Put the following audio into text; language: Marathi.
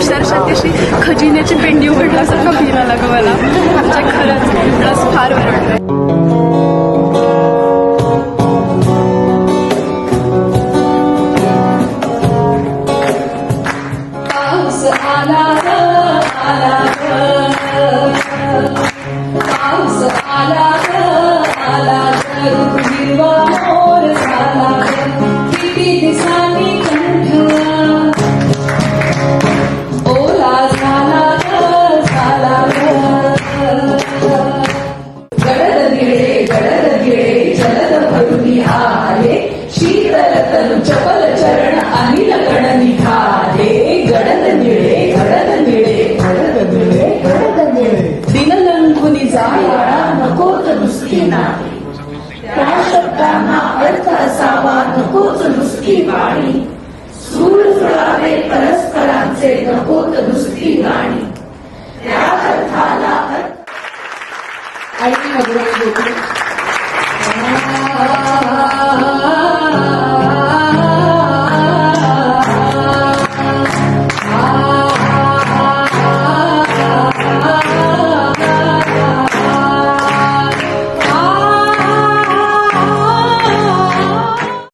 अक्षरशः तशी खजिन्याची पेंडी उघडल्यासारखं फील आला ग मला. म्हणजे खरंच फार बरं चपल चरण अनिल गण निघाले. गडद निळे गडद निळे गडद निळे गडद निळे दिनलंघुनी जाळा नकोच नुसती नाणी. त्या शब्दांना अर्थ असावा नकोच नुसती वाणी. सूर जुळावे परस्परांचे नकोच नुसती गाणी. त्या अर्थाला अर्थ आणि